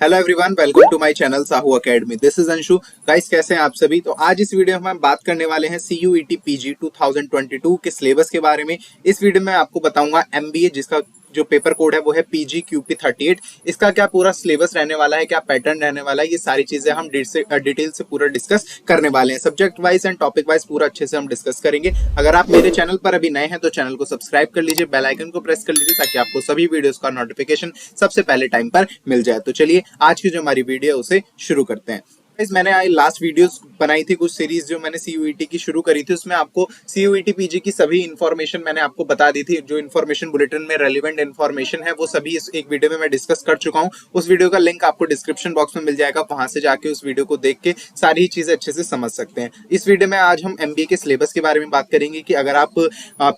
Hello everyone, welcome to my channel Sahu academy. This is Anshu. Guys, कैसे हैं आप सभी? तो आज इस वीडियो में हम बात करने वाले हैं CUET PG 2022 के सिलेबस के बारे में। इस वीडियो में आपको बताऊंगा MBA, जिसका जो पेपर कोड है वो है PGQP38। इसका क्या पूरा सिलेबस रहने वाला है, क्या पैटर्न रहने वाला है, ये सारी चीजें हम डिटेल से पूरा डिस्कस करने वाले हैं। Subject wise and topic wise पूरा अच्छे से हम डिस्कस करेंगे। अगर आप मेरे चैनल पर अभी नए हैं तो चैनल को सब्सक्राइब कर लीजिए, बेल आइकन को प्रेस कर लीजिए ताकि आपको सभी वीडियोस का नोटिफिकेशन सबसे पहले टाइम पर मिल जाए। तो चलिए आज की जो हमारी वीडियो है उसे शुरू करते हैं। मैंने आज लास्ट वीडियोस बनाई थी, कुछ सीरीज जो मैंने CUET की शुरू करी थी, उसमें आपको CUET PG की सभी इन्फॉर्मेशन मैंने आपको बता दी थी। जो इन्फॉर्मेशन बुलेटिन में रेलिवेंट इन्फॉर्मेशन है वो सभी इस एक वीडियो में मैं डिस्कस कर चुका हूं। उस वीडियो का लिंक आपको डिस्क्रिप्शन बॉक्स में मिल जाएगा, वहां से जाके उस वीडियो को देख के सारी चीजें अच्छे से समझ सकते हैं। इस वीडियो में आज हम MBA के सिलेबस के बारे में बात करेंगे कि अगर आप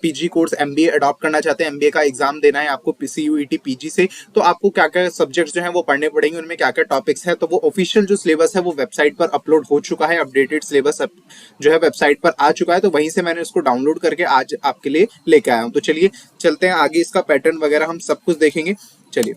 PG कोर्स MBA अडॉप्ट करना चाहते हैं, MBA का एग्जाम देना है आपको CUET PG से, तो आपको क्या क्या सब्जेक्ट्स जो है वो पढ़ने पड़ेंगे, उनमें क्या क्या टॉपिक्स है। तो वो ऑफिशियल जो सिलेबस है वो वेबसाइट पर अपलोड हो चुका है। अपडेटेड सिलेबस जो है वेबसाइट पर आ चुका है, तो वहीं से मैंने इसको डाउनलोड करके आज आपके लिए लेके आया हूं। तो चलिए चलते हैं आगे, इसका पैटर्न वगैरह हम सब कुछ देखेंगे। चलिए,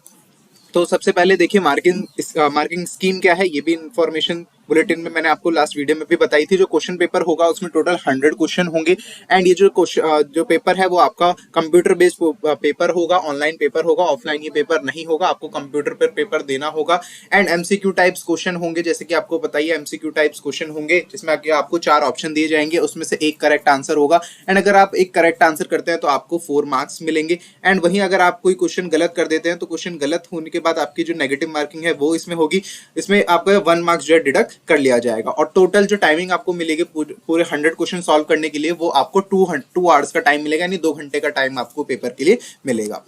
तो सबसे पहले देखिए मार्किंग स्कीम क्या है, ये भी इंफॉर्मेशन बुलेटिन में मैंने आपको लास्ट वीडियो में भी बताई थी। जो क्वेश्चन पेपर होगा उसमें टोटल 100 क्वेश्चन होंगे। एंड ये जो पेपर है वो आपका कंप्यूटर बेस्ड पेपर होगा, ऑनलाइन पेपर होगा, ऑफलाइन ये पेपर नहीं होगा, आपको कंप्यूटर पर पेपर देना होगा। एंड MCQ टाइप्स क्वेश्चन होंगे, जैसे कि आपको बताइए MCQ टाइप्स क्वेश्चन होंगे जिसमें आपको 4 ऑप्शन दिए जाएंगे, उसमें से एक करेक्ट आंसर होगा। एंड अगर आप एक करेक्ट आंसर करते हैं तो आपको 4 मार्क्स मिलेंगे। एंड वहीं अगर आप कोई क्वेश्चन गलत कर देते हैं तो क्वेश्चन गलत होने के बाद आपकी जो नेगेटिव मार्किंग है वो इसमें होगी, इसमें आपका 1 मार्क्स जो है डिडक्ट कर लिया जाएगा। और टोटल जो टाइमिंग आपको मिलेगी पूरे 100 क्वेश्चन सॉल्व करने के लिए, वो आपको 2 आवर्स का टाइम मिलेगा, यानी 2 घंटे का टाइम आपको पेपर के लिए मिलेगा।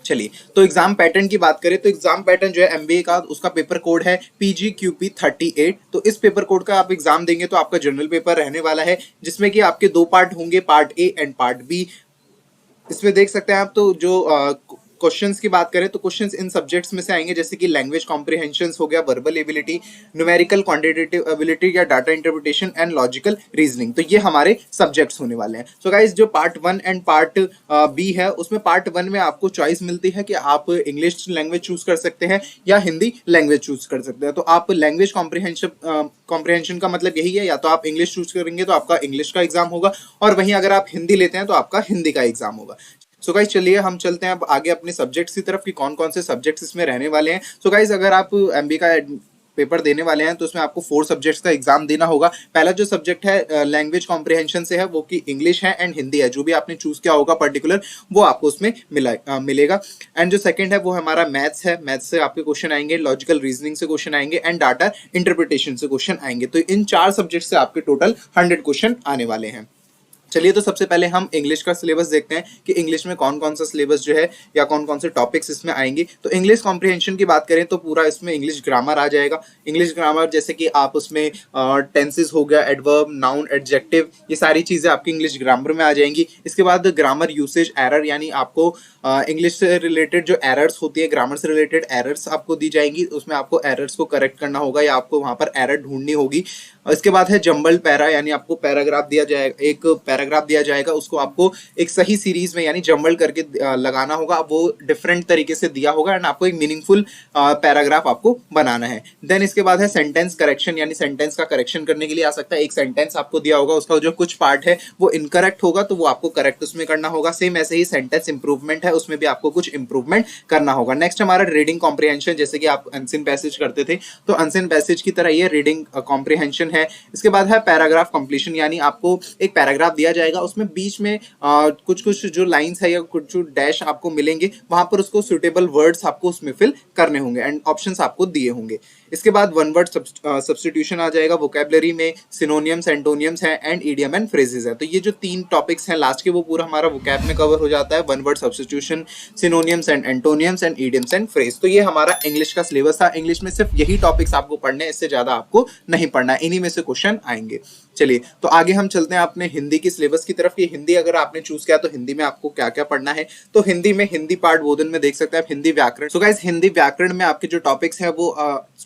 चलिए, तो एग्जाम पैटर्न की बात करें तो एग्जाम पैटर्न जो है MBA का, उसका पेपर कोड है PGQP38। तो इस पेपर कोड का आप एग्जाम देंगे तो आपका जनरल पेपर रहने वाला है, जिसमें कि आपके 2 पार्ट होंगे, part A and part B। इसमें देख सकते हैं आप, तो जो क्वेश्चंस की बात करें तो क्वेश्चंस इन सब्जेक्ट्स में से आएंगे, जैसे कि लैंग्वेज कॉम्प्रिहेंशन हो गया, verbal ability, numerical quantitative ability या data interpretation and logical reasoning. तो ये हमारे सब्जेक्ट्स होने वाले हैं। सो गाइस, जो पार्ट 1 एंड पार्ट B है, उसमें पार्ट 1 में आपको चॉइस मिलती है कि आप इंग्लिश लैंग्वेज चूज कर सकते हैं या हिंदी लैंग्वेज चूज कर सकते हैं। तो आप लैंग्वेज कॉम्प्रिहेंशन का मतलब यही है, या तो आप इंग्लिश चूज करेंगे तो आपका इंग्लिश का एग्जाम होगा, और वहीं अगर आप हिंदी लेते हैं तो आपका हिंदी का एग्जाम होगा। सो गाइस, चलिए हम चलते हैं अब आगे अपने सब्जेक्ट्स की तरफ कि कौन कौन से सब्जेक्ट्स इसमें रहने वाले हैं। सो गाइस, अगर आप MBA का पेपर देने वाले हैं तो उसमें आपको 4 सब्जेक्ट्स का एग्जाम देना होगा। पहला जो सब्जेक्ट है लैंग्वेज कॉम्प्रिहेंशन से है, वो कि इंग्लिश है एंड हिंदी है। जो भी आपने चूज किया होगा पर्टिकुलर, वो आपको उसमें मिलेगा। एंड जो सेकंड है वो हमारा मैथ्स है। मैथ्स से आपके क्वेश्चन आएंगे, लॉजिकल रीजनिंग से क्वेश्चन आएंगे एंड डाटा इंटरप्रिटेशन से क्वेश्चन आएंगे। तो इन 4 सब्जेक्ट से आपके टोटल 100 क्वेश्चन आने वाले हैं। चलिए, तो सबसे पहले हम इंग्लिश का सिलेबस देखते हैं कि इंग्लिश में कौन कौन सा सिलेबस जो है या कौन कौन से टॉपिक्स इसमें आएंगे। तो इंग्लिश कॉम्प्रिहेंशन की बात करें तो पूरा इसमें इंग्लिश ग्रामर आ जाएगा। इंग्लिश ग्रामर जैसे कि आप उसमें टेंसेस हो गया, एडवर्ब, नाउन, एडजेक्टिव, ये सारी चीजें आपकी इंग्लिश ग्रामर में आ जाएंगी। इसके बाद ग्रामर यूसेज एरर, यानी आपको इंग्लिश से रिलेटेड जो एरर्स होती है, ग्रामर से रिलेटेड एरर्स आपको दी जाएंगी, उसमें आपको एरर्स को करेक्ट करना होगा या आपको वहां पर एरर ढूंढनी होगी। इसके बाद है जंबल पैरा, यानी आपको पैराग्राफ दिया जाएगा, एक पैराग्राफ दिया जाएगा, उसको आपको एक सही सीरीज में यानी जंबल करके लगाना होगा। वो डिफरेंट तरीके से दिया होगा एंड आपको एक मीनिंगफुल पैराग्राफ आपको बनाना है। देन इसके बाद है सेंटेंस करेक्शन, यानी सेंटेंस का करेक्शन करने के लिए आ सकता है। एक सेंटेंस आपको दिया होगा, उसका जो कुछ पार्ट है वो इनकरेक्ट होगा तो वो आपको करेक्ट उसमें करना होगा। सेम ऐसे ही सेंटेंस इंप्रूवमेंट है, उसमें भी आपको कुछ इंप्रूवमेंट करना होगा। नेक्स्ट हमारा रीडिंग कॉम्प्रिहेंशन, जैसे कि आप अनसीन पैसेज करते थे तो अनसीन पैसेज की तरह ये रीडिंग कॉम्प्रिहेंशन है। इसके बाद है पैराग्राफ कंप्लीशन, यानी आपको एक पैराग्राफ दिया जाएगा, उसमें बीच में कुछ कुछ जो लाइंस है या कुछ जो डैश आपको मिलेंगे, वहां पर उसको सुटेबल वर्ड्स आपको उसमें फिल करने होंगे एंड ऑप्शंस आपको दिए होंगे। इसके बाद वन वर्ड सब्स्टिट्यूशन आ जाएगा, वोकैबुलरी में सिनोनियम्स, एंटोनियम्स है एंड इडियम एंड फ्रेजेस है। तो ये जो 3 टॉपिक्स हैं लास्ट के, वो पूरा हमारा वोकैब में कवर हो जाता है। One word substitution, synonyms and एंटोनियम्स and idioms and phrase. तो ये हमारा इंग्लिश का सिलेबस था। इंग्लिश में सिर्फ यही टॉपिक्स आपको पढ़ने हैं, इससे ज्यादा आपको नहीं पढ़ना है। इन्हीं हिंदी में से क्वेश्चन आएंगे। चलिए तो आगे हम चलते हैं अपने हिंदी की सिलेबस की तरफ कि हिंदी अगर आपने चूज किया तो हिंदी में आपको क्या क्या पढ़ना है। तो हिंदी में हिंदी पाठ बोधन में देख सकते हैं आप हिंदी व्याकरण। सो गाइस हिंदी व्याकरण में आपके जो टॉपिक्स हैं वो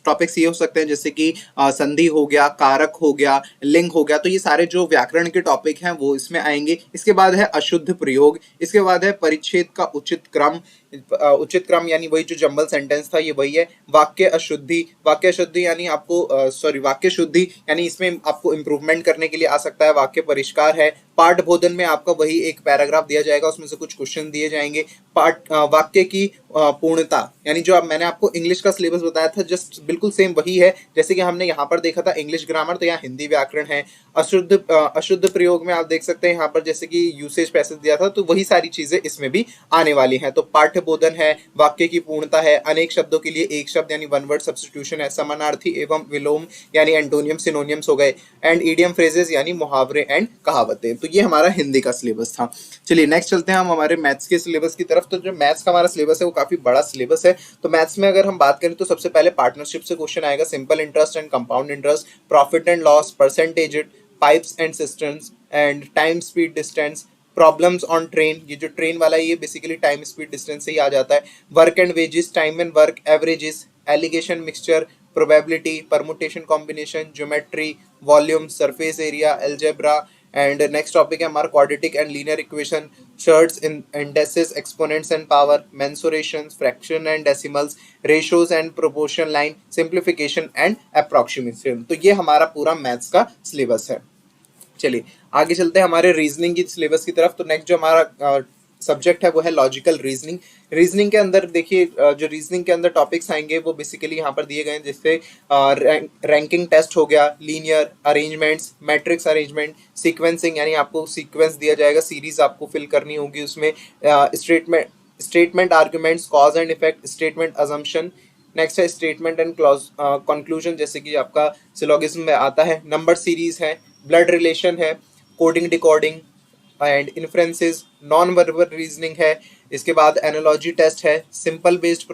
टॉपिक्स ये हो सकते हैं जैसे कि संधि हो गया, कारक हो गया, लिंग हो गया। तो ये सारे जो व्याकरण के टॉपिक हैं वो इसमें आएंगे। इसके बाद है अशुद्ध प्रयोग, इसके बाद है परिच्छेद का उचित क्रम, उचित क्रम यानी वही जो जंबल सेंटेंस था ये वही है। वाक्य अशुद्धि, वाक्य अशुद्धि यानी आपको वाक्य शुद्धि यानी इसमें आपको इंप्रूवमेंट करने के लिए आ सकता है। वाक्य परिष्कार है। पाठ बोधन में आपका वही एक पैराग्राफ दिया जाएगा, उसमें से कुछ क्वेश्चन दिए जाएंगे। पाठ वाक्य की पूर्णता यानी जो मैंने आपको इंग्लिश का सिलेबस बताया था जस्ट बिल्कुल सेम वही है जैसे कि हमने यहाँ पर देखा था इंग्लिश ग्रामर, तो यहाँ हिंदी व्याकरण है। अशुद्ध प्रयोग में आप देख सकते हैं यहाँ पर जैसे कि यूसेज पैसेज दिया था, तो वही सारी चीजें इसमें भी आने वाली हैं। तो पाठ्य बोधन है, वाक्य की पूर्णता है, अनेक शब्दों के लिए एक शब्द यानी वन वर्ड सब्स्टिट्यूशन है, समानार्थी एवं विलोम यानी एंटोनियम सिनोनियम्स हो गए, एंड इडियम फ्रेजेस यानी मुहावरे एंड कहावतें। तो ये हमारा हिंदी का सिलेबस था। चलिए नेक्स्ट चलते हैं हम हमारे मैथ्स के सिलेबस की तरफ। तो जो मैथ्स का हमारा सिलेबस है वो काफी बड़ा सिलेबस है। तो मैथ्स में अगर हम बात करें तो सबसे पहले पार्टनरशिप से क्वेश्चन आएगा, simple interest and compound interest, profit and loss, percentage, pipes and systems and time speed distance, problems on train, ये जो ट्रेन वाला है ये बेसिकली टाइम स्पीड डिस्टेंस से ही आ जाता है। Work and wages, time and work, averages, alligation mixture, probability, permutation combination, geometry, volume, surface area, algebra. And next topic है हमारा quadratic and linear equation, surds indices, exponents and power, mensurations, fraction and decimals, ratios and proportion line, simplification and approximation. तो ये हमारा पूरा maths का syllabus है। चलिए आगे चलते हैं हमारे रीजनिंग की सिलेबस की तरफ। तो नेक्स्ट जो हमारा सब्जेक्ट है वो है लॉजिकल रीजनिंग। रीजनिंग के अंदर देखिए जो रीजनिंग के अंदर टॉपिक्स आएंगे वो बेसिकली यहाँ पर दिए गए हैं, जैसे रैंकिंग टेस्ट हो गया, linear arrangements, matrix arrangement, sequencing यानी आपको सीक्वेंस दिया जाएगा, सीरीज आपको फिल करनी होगी उसमें, statement arguments, cause and effect, statement assumption. Next है स्टेटमेंट एंड क्लॉज कंक्लूजन जैसे कि आपका सिलोगिज्म में आता है, नंबर सीरीज है, ब्लड रिलेशन है, coding decoding and inferences, non verbal reasoning है। इसके बाद एनालॉजी टेस्ट है, सिंपल बेस्ड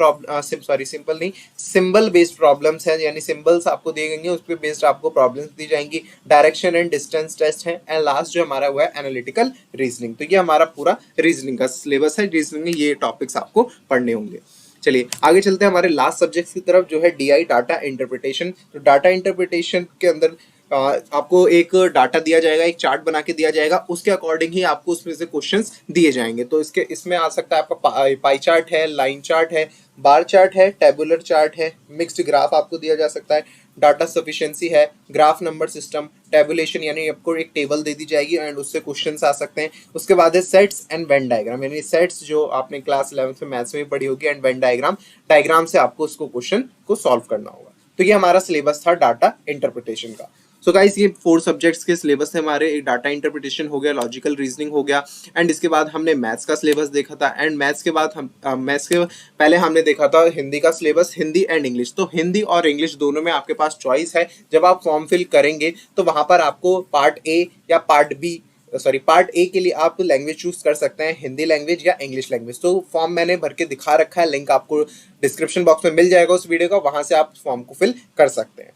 सिंपल नहीं सिंबल बेस्ड प्रॉब्लम्स है यानी सिंबल्स आपको दिए गए उस पर बेस्ड आपको प्रॉब्लम्स दी जाएंगी, डायरेक्शन एंड डिस्टेंस टेस्ट है, एंड लास्ट जो हमारा हुआ है एनालिटिकल रीजनिंग। तो ये हमारा पूरा रीजनिंग का सिलेबस है। रीजनिंग में ये टॉपिक्स आपको पढ़ने होंगे। चलिए आगे चलते हैं हमारे लास्ट सब्जेक्ट की तरफ जो है डीआई, डाटा इंटरप्रिटेशन। तो डाटा इंटरप्रिटेशन के अंदर आपको एक डाटा दिया जाएगा, एक चार्ट बना के दिया जाएगा, उसके अकॉर्डिंग ही आपको उसमें से क्वेश्चंस दिए जाएंगे। तो इसमें आ सकता है आपका पाई चार्ट है, लाइन चार्ट है, बार चार्ट है, टेबुलर चार्ट है, मिक्स्ड ग्राफ आपको दिया जा सकता है, डाटा सफिशिएंसी है, ग्राफ नंबर सिस्टम, टेबुलेशन यानी आपको एक टेबल दे दी जाएगी एंड उससे क्वेश्चंस आ सकते हैं। उसके बाद है सेट्स एंड वेन डायग्राम यानी सेट्स जो आपने क्लास 11th में मैथ्स में पढ़ी होगी, एंड वेन डायग्राम से आपको उसको क्वेश्चन को सॉल्व करना होगा। तो ये हमारा सिलेबस था डाटा इंटरप्रिटेशन का। सो गाइस ये 4 सब्जेक्ट्स के सिलेबस थे हमारे, एक डाटा इंटरप्रिटेशन हो गया, लॉजिकल रीजनिंग हो गया, एंड इसके बाद हमने मैथ्स का सिलेबस देखा था, एंड मैथ्स के बाद हम मैथ्स के पहले हमने देखा था हिंदी का सिलेबस, हिंदी एंड इंग्लिश। तो हिंदी और इंग्लिश दोनों में आपके पास चॉइस है। जब आप फॉर्म फिल करेंगे तो वहां पर आपको पार्ट ए या पार्ट ए के लिए आप लैंग्वेज चूज कर सकते हैं, हिंदी लैंग्वेज या इंग्लिश लैंग्वेज। तो फॉर्म मैंने भर के दिखा रखा है, लिंक आपको डिस्क्रिप्शन बॉक्स में मिल जाएगा उस वीडियो का, वहां से आप फॉर्म को फिल कर सकते हैं।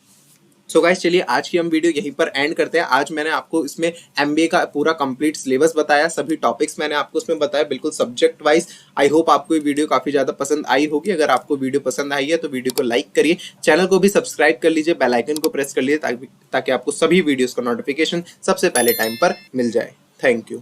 सो गाइस चलिए आज की हम वीडियो यहीं पर एंड करते हैं। आज मैंने आपको इसमें एमबीए का पूरा कंप्लीट सिलेबस बताया, सभी टॉपिक्स मैंने आपको इसमें बताया बिल्कुल सब्जेक्ट वाइज। आई होप आपको ये वीडियो काफी ज्यादा पसंद आई होगी। अगर आपको वीडियो पसंद आई है तो वीडियो को लाइक करिए, चैनल को भी सब्सक्राइब कर लीजिए, बेल आइकन को प्रेस कर लीजिए ताकि आपको सभी वीडियोस का नोटिफिकेशन सबसे पहले टाइम पर मिल जाए। Thank you.